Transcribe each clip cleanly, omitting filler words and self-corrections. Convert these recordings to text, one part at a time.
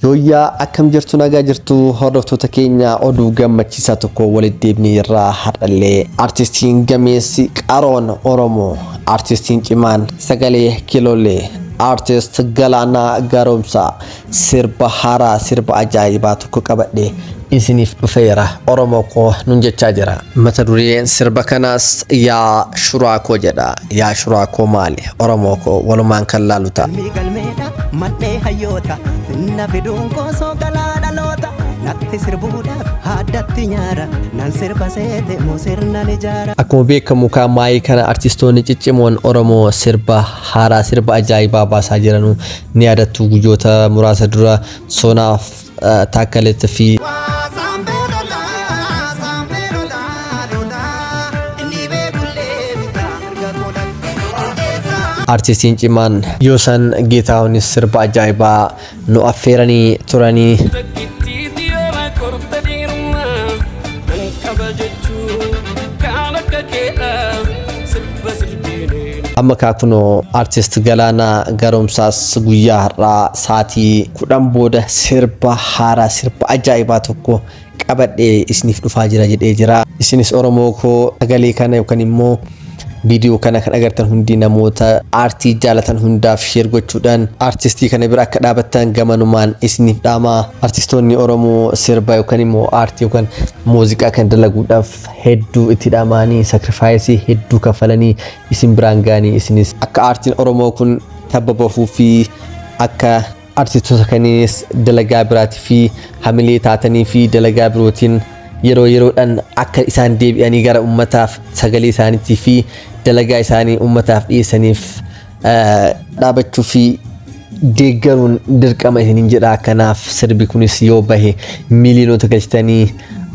Yoya akkam jirtu nagaa jirtu hordoftoota keenya oduu gammachiisaa tokko walitti deebinee irraa hadhalee artistiin gameessi qaroon Oromoo artistiin cimaan sagalee kilolee artist Galaanaa Gaaromsaa sirba haaraa sirba ajaa'ibaa tokko qabadhee isiniif dhufeera Oromoo ko nun jechaa jira mata dureen sirba kanaas yaa shuraakoo jedha yaa shuraakoo maali Oromoo ko walumaan kan laaluta Mate hayota na fidun ko so galada lota natti sirbuudhaaf haddatti nyaara nan sirba seete moo sirna ni jaara. Akkuma beekamu maayii kana artistoonni ciccimoon Oromoo sirba haaraa sirba ajaa'ibaa baasaa jiranu ni yaadattu guyyoota muraasa dura Soonaaf Taakkaleetti fi artistiin cimaan Yoosan Geetaahuunis sirba ajaa'ibaa nu affeeranii turanii amma kunoo artist Galaanaa Gaaromsaas guyyaa har'aa saatii 10 booda sirba haaraa sirba ajaa'ibaa tokko qabadhee isiniif dhufaa jira jedhee jira. Isinis Oromoo koo sagalee kana yookaan immoo video kana kan agartan hundi namoota aartii jaalatan hundaaf share gochuudhaan artistii kana bira akka dhaabattan gamanumaan isiniif dhaama. Artistoonni Oromoo sirba yookaan immoo aartii yookaan muuziqaa kan dalaguudhaaf hedduu itti dhaamanii sacrifice hedduu kafalanii isin biraan gaanii isinis akka aartiin Oromoo kun tabbabafuu fi akka artistoota kaniis dalagaa biraatii fi hamilee taatanii fi dalagaa birootiin yeroo yeroodhaan akka isaan deebi'anii gara ummataaf sagalee isaaniitii fi dalagaa isaanii ummataaf dhiyeessaniif dhaabachuu fi deeggaruun dirqama isiniin jedha. Kanaaf sirbi kunis yoo bahe miiliyoonota galchitanii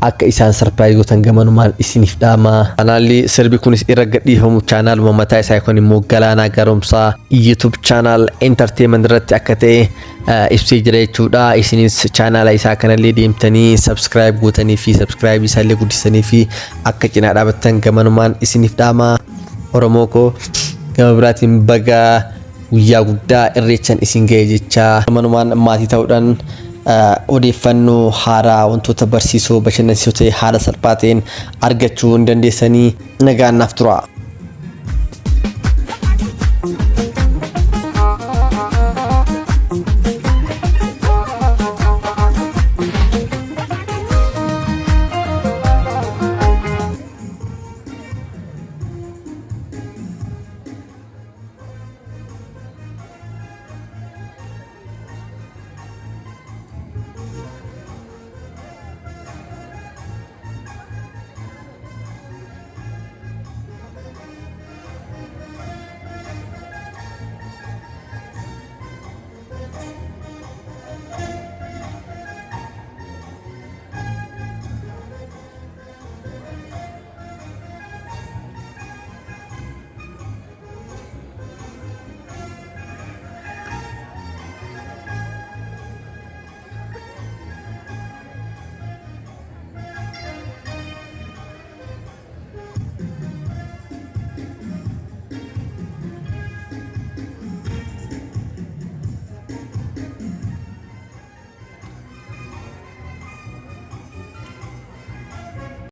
akka isaan sarpiraayizii gootan gamanumaan isiniif dhaama. Chaanaalli sirbi kunis irra gadhiifamu chaanaaluma mataa isaa yookaan immoo Galaanaa Gaaromsaa YouTube channel entertainment irratti akka ta'e ibsee jira jechuudha. Isinis chaanaala isaa kanallee deemtanii subscribe gootanii fi subscribe isaallee guddisanii fi akka cinaa dhaabattan gamanumaan isiniif dhaama. Oromoo ko gama biraatiin baga guyyaa guddaa irreechaan isin ga'e jecha gamanumaan maatii ta'uudhaan odeeffannoo haaraa wantoota barsiisoo bashannansiisoo ta'e haala salphaa ta'een argachuu dandeessanii nagaan naaf tura.